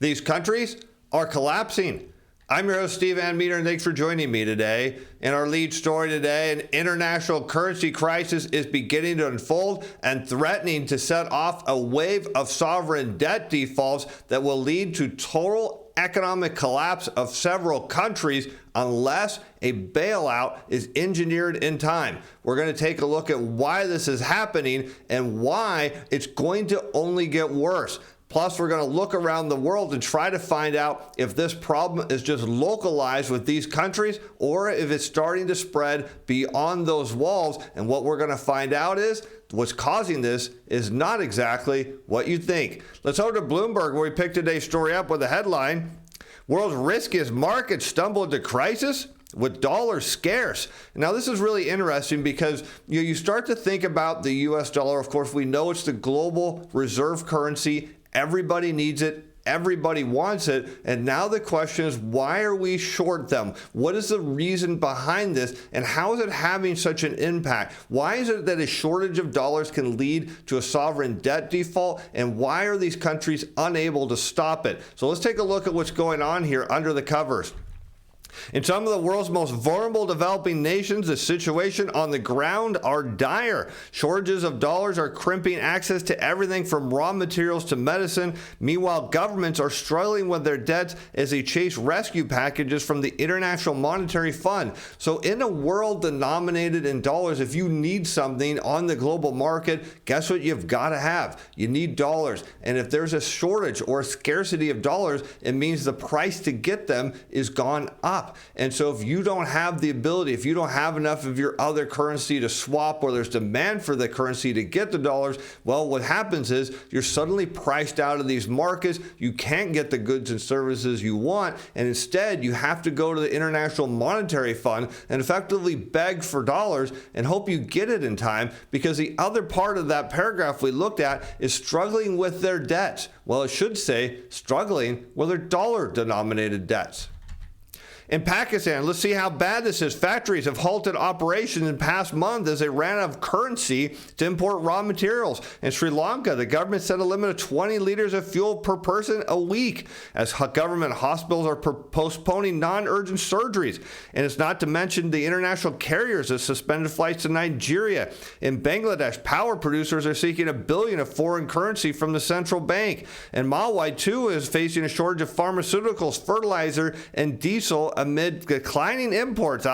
These countries are collapsing. I'm your host, Steve Van Metre, and thanks for joining me today. In our lead story today, an international currency crisis is beginning to unfold and threatening to set off a wave of sovereign debt defaults that will lead to total economic collapse of several countries unless a bailout is engineered in time. We're going to take a look at why this is happening and why it's going to only get worse. Plus, we're going to look around the world and try to find out if this problem is just localized with these countries or if it's starting to spread beyond those walls. And what we're going to find out is what's causing this is not exactly what you think. Let's go to Bloomberg, where we picked today's story up with a headline: World's riskiest markets stumble into crisis with dollars scarce. Now, this is really interesting because you start to think about the US dollar. Of course, we know it's the global reserve currency. Everybody needs it. Everybody wants it. And now the question is, why are we short them? What is the reason behind this? And how is it having such an impact? Why is it that a shortage of dollars can lead to a sovereign debt default? And why are these countries unable to stop it? So let's take a look at what's going on here under the covers. In some of the world's most vulnerable developing nations, the situation on the ground are dire. Shortages of dollars are crimping access to everything from raw materials to medicine. Meanwhile, governments are struggling with their debts as they chase rescue packages from the International Monetary Fund. So in a world denominated in dollars, if you need something on the global market, guess what you've got to have? You need dollars. And if there's a shortage or a scarcity of dollars, it means the price to get them is gone up. And so if you don't have the ability, if you don't have enough of your other currency to swap, or there's demand for the currency to get the dollars, well, what happens is you're suddenly priced out of these markets. You can't get the goods and services you want. And instead, you have to go to the International Monetary Fund and effectively beg for dollars and hope you get it in time, because the other part of that paragraph we looked at is struggling with their debts. Well, it should say struggling with their dollar-denominated debts. In Pakistan, let's see how bad this is. Factories have halted operations in past month as they ran out of currency to import raw materials. In Sri Lanka, the government set a limit of 20 liters of fuel per person a week as government hospitals are postponing non-urgent surgeries. And it's not to mention the international carriers have suspended flights to Nigeria. In Bangladesh, power producers are seeking $1 billion of foreign currency from the central bank. And Malawi, too, is facing a shortage of pharmaceuticals, fertilizer, and diesel amid declining imports,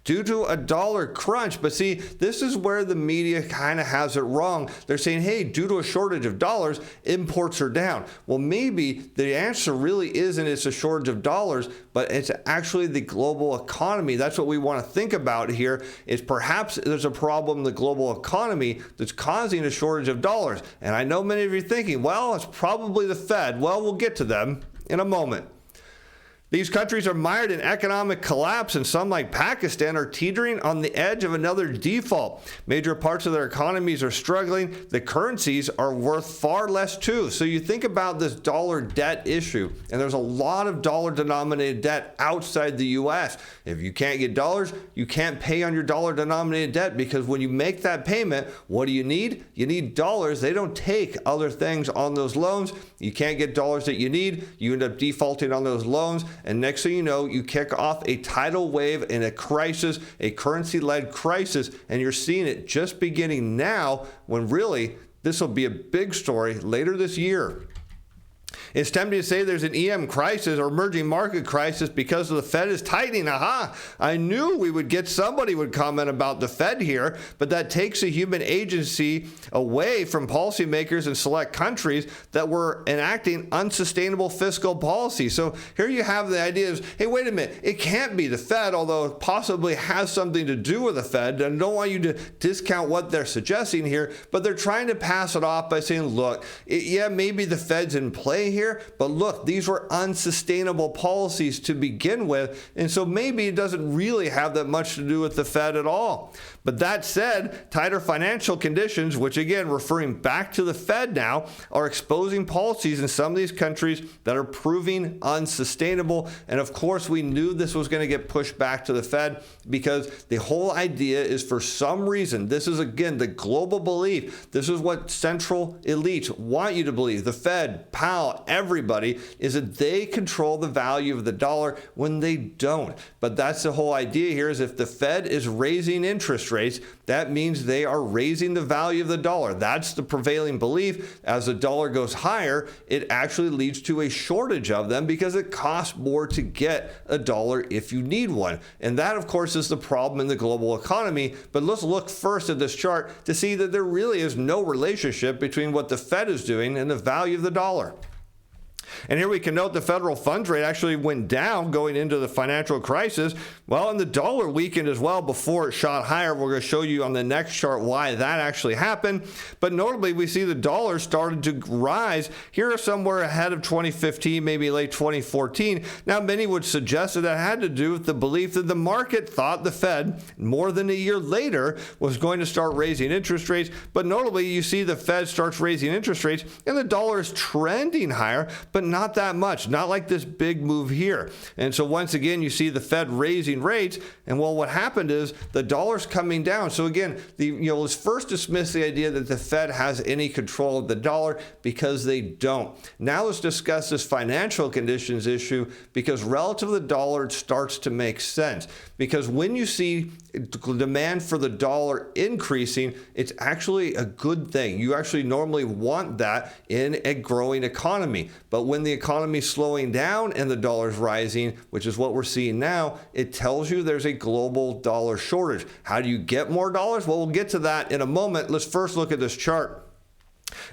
due to a dollar crunch. But see, this is where the media kind of has it wrong. They're saying, hey, due to a shortage of dollars, imports are down. Well, maybe the answer really isn't it's a shortage of dollars, but it's actually the global economy. That's what we want to think about here, is perhaps there's a problem in the global economy that's causing a shortage of dollars. And I know many of you are thinking, well, it's probably the Fed. Well, we'll get to them in a moment. These countries are mired in economic collapse, and some, like Pakistan, are teetering on the edge of another default. Major parts of their economies are struggling. The currencies are worth far less, too. So you think about this dollar debt issue, and there's a lot of dollar-denominated debt outside the U.S. If you can't get dollars, you can't pay on your dollar-denominated debt, because when you make that payment, what do you need? You need dollars. They don't take other things on those loans. You can't get dollars that you need. You end up defaulting on those loans. And next thing you know, you kick off a tidal wave in a crisis, a currency-led crisis, and you're seeing it just beginning now, when really this will be a big story later this year. It's tempting to say there's an EM crisis or emerging market crisis because the Fed is tightening. I knew we would get somebody would comment about the Fed here, but that takes a human agency away from policymakers in select countries that were enacting unsustainable fiscal policy. So here you have the idea is, hey, wait a minute, it can't be the Fed, although it possibly has something to do with the Fed. And I don't want you to discount what they're suggesting here, but they're trying to pass it off by saying, look, yeah, maybe the Fed's in play here, but look, these were unsustainable policies to begin with, and so maybe it doesn't really have that much to do with the Fed at all. But that said, tighter financial conditions, which again, referring back to the Fed now, are exposing policies in some of these countries that are proving unsustainable. And of course, we knew this was going to get pushed back to the Fed, because the whole idea is, for some reason, this is again the global belief, this is what central elites want you to believe, the Fed, Powell, tell everybody is that they control the value of the dollar when they don't. But that's the whole idea here, is if the Fed is raising interest rates, that means they are raising the value of the dollar. That's the prevailing belief. As the dollar goes higher, it actually leads to a shortage of them because it costs more to get a dollar if you need one. And that, of course, is the problem in the global economy. But let's look first at this chart to see that there really is no relationship between what the Fed is doing and the value of the dollar. And here we can note the federal funds rate actually went down going into the financial crisis. Well, and the dollar weakened as well before it shot higher. We're going to show you on the next chart why that actually happened. But notably, we see the dollar started to rise here somewhere ahead of 2015, maybe late 2014. Now, many would suggest that that had to do with the belief that the market thought the Fed, more than a year later, was going to start raising interest rates. But notably, you see the Fed starts raising interest rates and the dollar is trending higher, but not that much, not like this big move here. And so once again, you see the Fed raising rates, and well, what happened is the dollar's coming down. So again, let's first dismiss the idea that the Fed has any control of the dollar, because they don't. Now let's discuss this financial conditions issue, because relative to the dollar, it starts to make sense. Because when you see demand for the dollar increasing, it's actually a good thing. You actually normally want that in a growing economy. But when the economy is slowing down and the dollar is rising, which is what we're seeing now, it tells you there's a global dollar shortage. How do you get more dollars? Well, we'll get to that in a moment. Let's first look at this chart.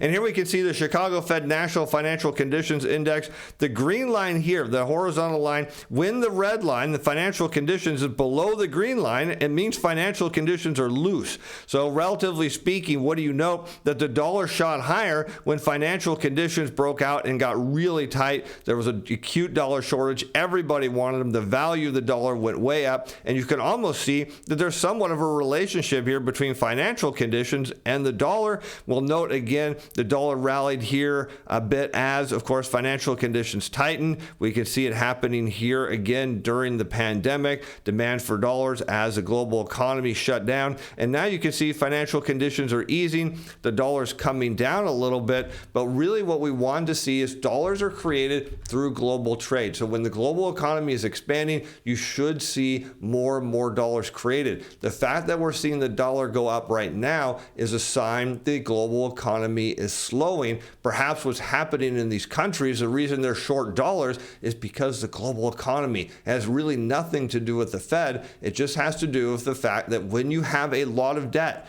And here we can see the Chicago Fed National Financial Conditions Index. The green line here, the horizontal line, when the red line, the financial conditions, is below the green line, it means financial conditions are loose. So relatively speaking, what do you know? That the dollar shot higher when financial conditions broke out and got really tight. There was an acute dollar shortage. Everybody wanted them. The value of the dollar went way up. And you can almost see that there's somewhat of a relationship here between financial conditions and the dollar. We'll note again, the dollar rallied here a bit as, of course, financial conditions tightened. We can see it happening here again during the pandemic. Demand for dollars as the global economy shut down. And now you can see financial conditions are easing. The dollar's coming down a little bit. But really what we want to see is dollars are created through global trade. So when the global economy is expanding, you should see more and more dollars created. The fact that we're seeing the dollar go up right now is a sign the global economy is slowing. Perhaps what's happening in these countries, the reason they're short dollars is because the global economy has really nothing to do with the Fed. It just has to do with the fact that when you have a lot of debt,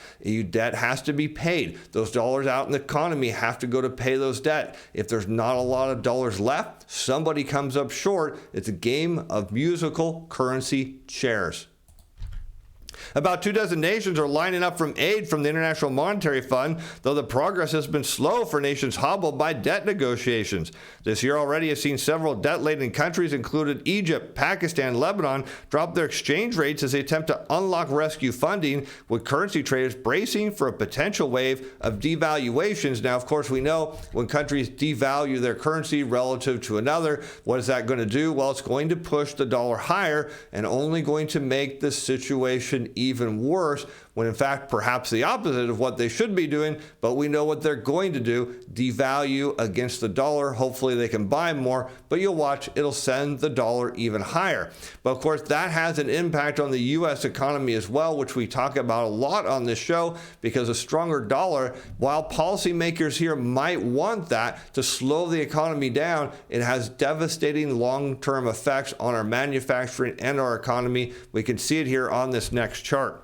debt has to be paid. Those dollars out in the economy have to go to pay those debt. If there's not a lot of dollars left, somebody comes up short. It's a game of musical currency chairs. About 24 nations are lining up for aid from the International Monetary Fund, though the progress has been slow for nations hobbled by debt negotiations. This year already has seen several debt-laden countries, including Egypt, Pakistan, Lebanon, drop their exchange rates as they attempt to unlock rescue funding, with currency traders bracing for a potential wave of devaluations. Now, of course, we know when countries devalue their currency relative to another, what is that going to do? Well, it's going to push the dollar higher and only going to make the situation even worse, when in fact perhaps the opposite of what they should be doing. But we know what they're going to do: devalue against the dollar. Hopefully they can buy more, but you'll watch, it'll send the dollar even higher. But of course that has an impact on the U.S. economy as well, which we talk about a lot on this show, because a stronger dollar, while policymakers here might want that to slow the economy down, it has devastating long-term effects on our manufacturing and our economy. We can see it here on this next chart.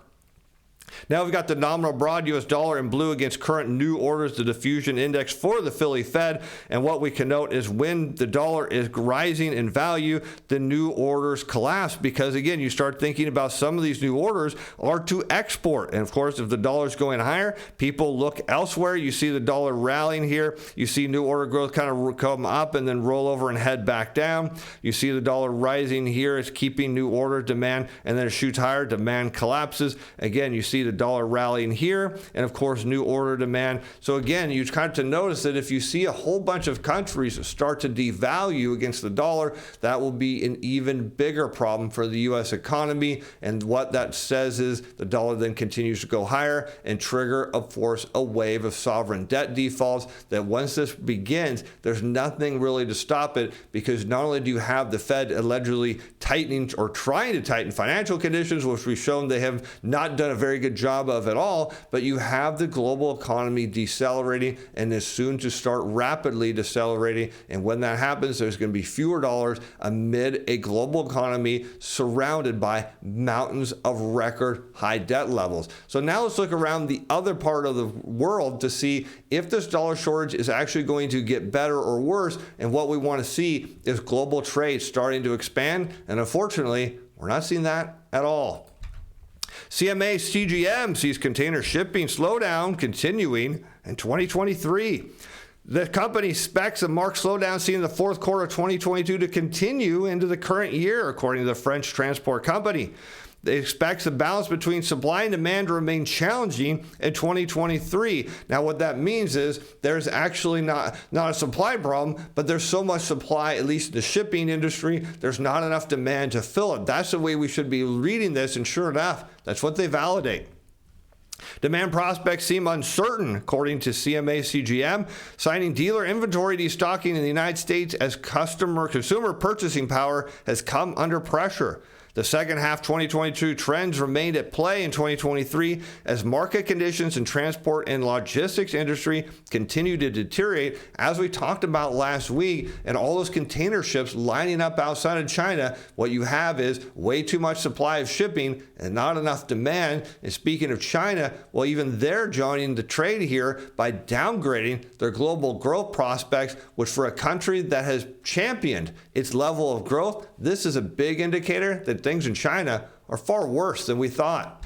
Now we've got the nominal broad U.S. dollar in blue against current new orders, the diffusion index for the Philly Fed. And what we can note is when the dollar is rising in value, the new orders collapse, because again, you start thinking about some of these new orders are to export. And of course, if the dollar is going higher, people look elsewhere. You see the dollar rallying here. You see new order growth kind of come up and then roll over and head back down. You see the dollar rising here. It's keeping new order demand, and then it shoots higher. Demand collapses. Again, you see see the dollar rallying here, and of course, new order demand. So again, you kind of to notice that if you see a whole bunch of countries start to devalue against the dollar, that will be an even bigger problem for the U.S. economy. And what that says is the dollar then continues to go higher and trigger, of course, a wave of sovereign debt defaults that once this begins, there's nothing really to stop it, because not only do you have the Fed allegedly tightening or trying to tighten financial conditions, which we've shown they have not done a very good job of at all, but you have the global economy decelerating and is soon to start rapidly decelerating. And when that happens, there's going to be fewer dollars amid a global economy surrounded by mountains of record high debt levels. So now let's look around the other part of the world to see if this dollar shortage is actually going to get better or worse. And what we want to see is global trade starting to expand. And unfortunately, we're not seeing that at all. CMA CGM sees container shipping slowdown continuing in 2023. The company expects a marked slowdown seen in the fourth quarter of 2022 to continue into the current year, according to the French transport company. They expect the balance between supply and demand to remain challenging in 2023. Now, what that means is there's actually not a supply problem, but there's so much supply, at least in the shipping industry, there's not enough demand to fill it. That's the way we should be reading this, and sure enough, that's what they validate. Demand prospects seem uncertain, according to CMA CGM, citing dealer inventory destocking in the United States as consumer purchasing power has come under pressure. The second half 2022 trends remained at play in 2023 as market conditions in transport and logistics industry continue to deteriorate, as we talked about last week, and all those container ships lining up outside of China. What you have is way too much supply of shipping and not enough demand. And speaking of China, well, even they're joining the trade here by downgrading their global growth prospects, which for a country that has championed its level of growth, this is a big indicator that things in China are far worse than we thought.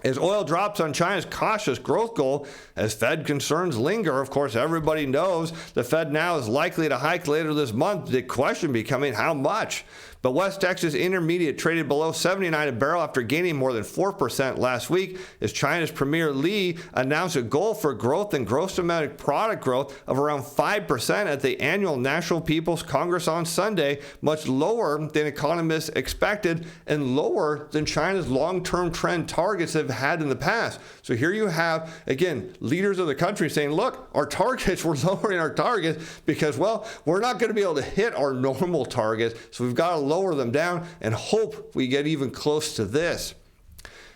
As oil drops on China's cautious growth goal, as Fed concerns linger, of course, everybody knows the Fed now is likely to hike later this month, the question becoming how much. But West Texas Intermediate traded below 79 a barrel after gaining more than 4% last week as China's Premier Li announced a goal for growth and gross domestic product growth of around 5% at the annual National People's Congress on Sunday, much lower than economists expected and lower than China's long-term trend targets have had in the past. So here you have, again, leaders of the country saying, look, our targets, we're lowering our targets because, well, we're not going to be able to hit our normal targets, so we've got to lower them down and hope we get even close to this.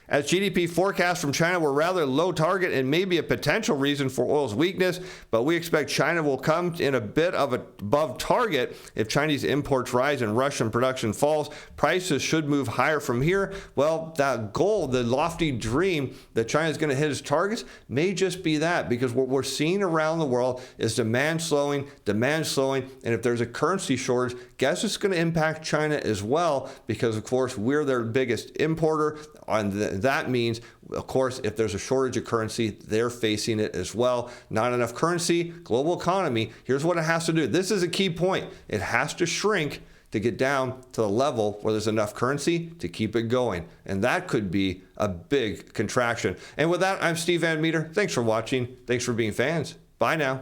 As GDP forecasts from China were rather low target and maybe a potential reason for oil's weakness, but we expect China will come in a bit of above target if Chinese imports rise and Russian production falls. Prices should move higher from here. Well, that goal, the lofty dream that China is going to hit its targets may just be that, because what we're seeing around the world is demand slowing, and if there's a currency shortage, guess it's going to impact China as well, because of course we're their biggest importer, and that means, of course, if there's a shortage of currency, they're facing it as well. Not enough currency, global economy. Here's what it has to do. This is a key point. It has to shrink to get down to the level where there's enough currency to keep it going. And that could be a big contraction. And with that, I'm Steve Van Metre. Thanks for watching. Thanks for being fans. Bye now.